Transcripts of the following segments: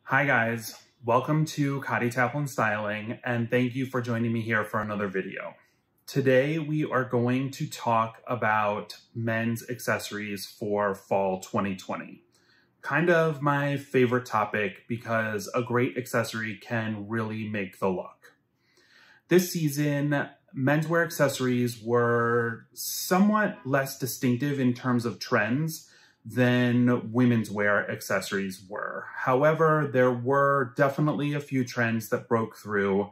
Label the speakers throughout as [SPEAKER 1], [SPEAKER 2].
[SPEAKER 1] Hi guys, welcome to Cotty Taplin Styling, and thank you for joining me here for another video. Today we are going to talk about men's accessories for fall 2020. Kind of my favorite topic because a great accessory can really make the look. This season, menswear accessories were somewhat less distinctive in terms of trends than women's wear accessories were. However, there were definitely a few trends that broke through,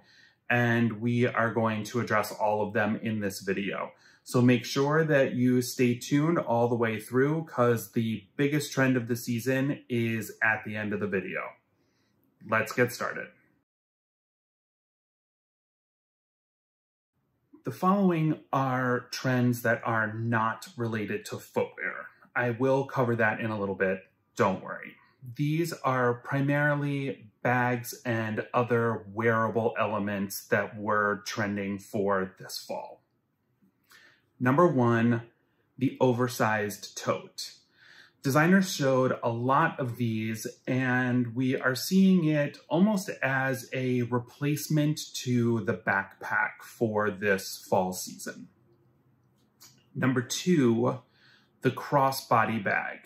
[SPEAKER 1] and we are going to address all of them in this video. So make sure that you stay tuned all the way through because the biggest trend of the season is at the end of the video. Let's get started. The following are trends that are not related to footwear. I will cover that in a little bit, don't worry. These are primarily bags and other wearable elements that were trending for this fall. Number one, the oversized tote. Designers showed a lot of these, and we are seeing it almost as a replacement to the backpack for this fall season. Number two, the crossbody bag.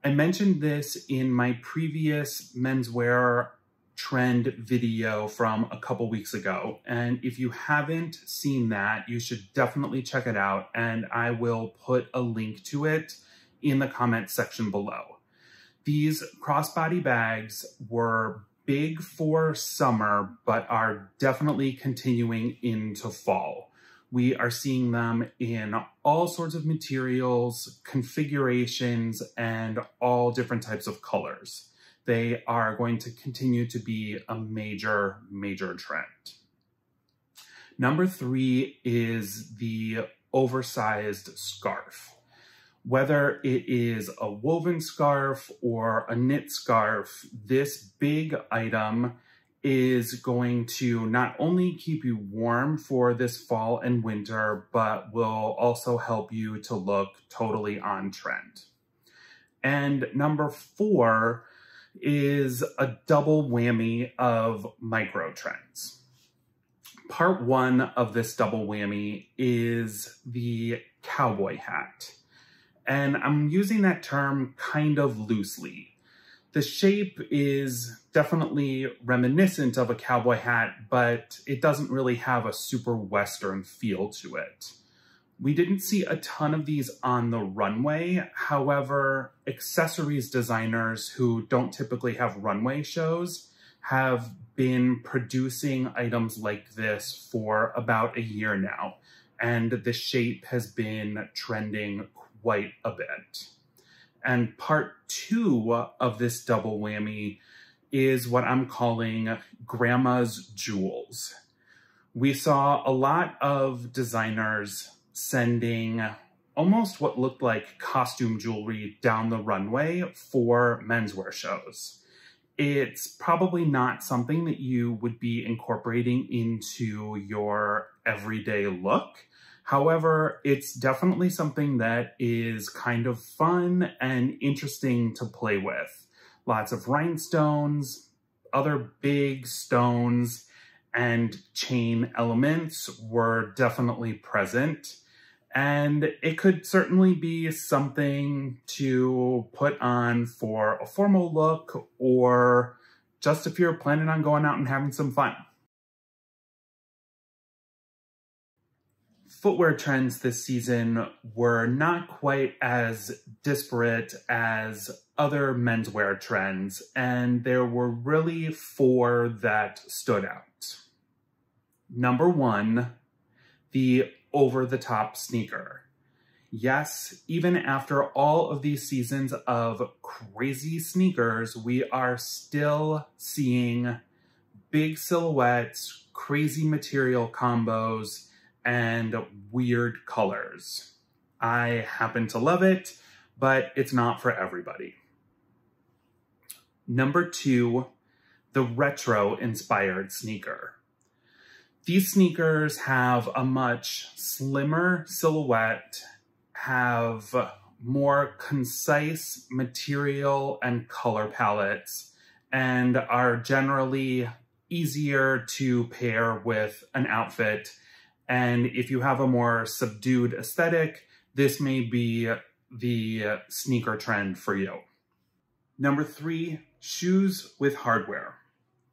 [SPEAKER 1] I mentioned this in my previous menswear trend video from a couple weeks ago, and if you haven't seen that, you should definitely check it out, and I will put a link to it in the comment section below. These crossbody bags were big for summer, but are definitely continuing into fall. We are seeing them in all sorts of materials, configurations, and all different types of colors. They are going to continue to be a major trend. Number three is the oversized scarf. Whether it is a woven scarf or a knit scarf, this big item is going to not only keep you warm for this fall and winter, but will also help you to look totally on trend. And number four is a double whammy of micro trends. Part one of this double whammy is the cowboy hat. And I'm using that term kind of loosely. The shape is definitely reminiscent of a cowboy hat, but it doesn't really have a super Western feel to it. We didn't see a ton of these on the runway. However, accessories designers who don't typically have runway shows have been producing items like this for about a year now, and the shape has been trending quite a bit. And part two of this double whammy is what I'm calling grandma's jewels. We saw a lot of designers sending almost what looked like costume jewelry down the runway for menswear shows. It's probably not something that you would be incorporating into your everyday look. However, it's definitely something that is kind of fun and interesting to play with. Lots of rhinestones, other big stones, and chain elements were definitely present. And it could certainly be something to put on for a formal look or just if you're planning on going out and having some fun. Footwear trends this season were not quite as disparate as other menswear trends, and there were really four that stood out. Number one, the over-the-top sneaker. Yes, even after all of these seasons of crazy sneakers, we are still seeing big silhouettes, crazy material combos, and weird colors. I happen to love it, but it's not for everybody. Number two, the retro-inspired sneaker. These sneakers have a much slimmer silhouette, have more concise material and color palettes, and are generally easier to pair with an outfit. And if you have a more subdued aesthetic, this may be the sneaker trend for you. Number 3, shoes with hardware.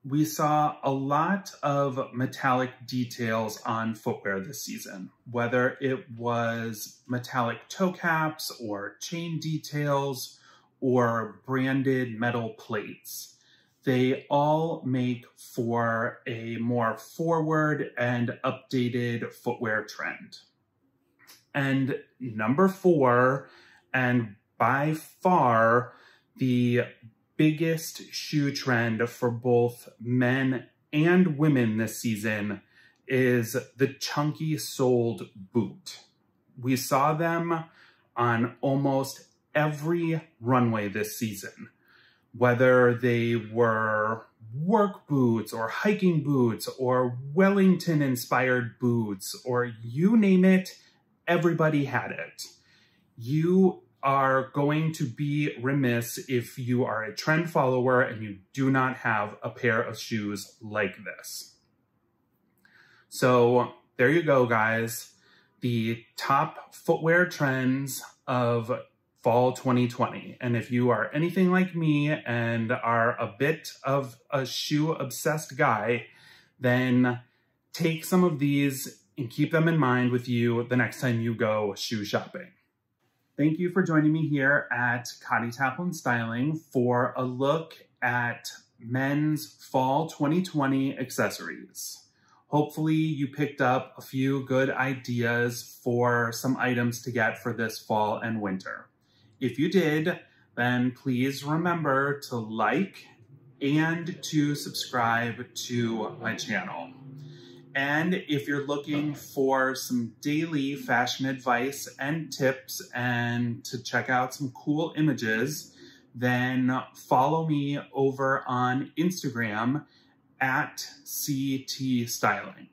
[SPEAKER 1] We saw a lot of metallic details on footwear this season, whether it was metallic toe caps or chain details or branded metal plates. They all make for a more forward and updated footwear trend. And number 4, and by far the biggest shoe trend for both men and women this season, is the chunky soled boot. We saw them on almost every runway this season, whether they were work boots or hiking boots or Wellington inspired boots, or you name it, everybody had it. You are going to be remiss if you are a trend follower and you do not have a pair of shoes like this. So there you go, guys. The top footwear trends of fall 2020. And if you are anything like me and are a bit of a shoe obsessed guy, then take some of these and keep them in mind with you the next time you go shoe shopping. Thank you for joining me here at Cotty Taplin Styling for a look at men's fall 2020 accessories. Hopefully you picked up a few good ideas for some items to get for this fall and winter. If you did, then please remember to like and to subscribe to my channel. And if you're looking for some daily fashion advice and tips and to check out some cool images, then follow me over on Instagram at CT Styling.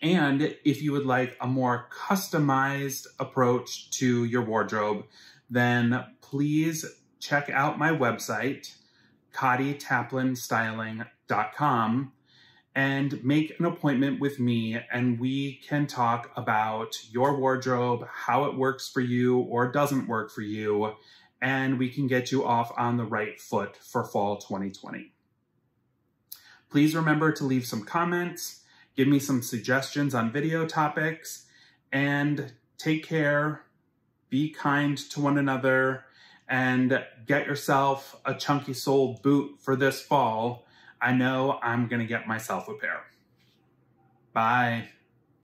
[SPEAKER 1] And if you would like a more customized approach to your wardrobe, then please check out my website, cottytaplinstyling.com, and make an appointment with me, and we can talk about your wardrobe, how it works for you or doesn't work for you, and we can get you off on the right foot for fall 2020. Please remember to leave some comments, give me some suggestions on video topics, and take care, be kind to one another, and get yourself a chunky soled boot for this fall. I know I'm gonna get myself a pair. Bye.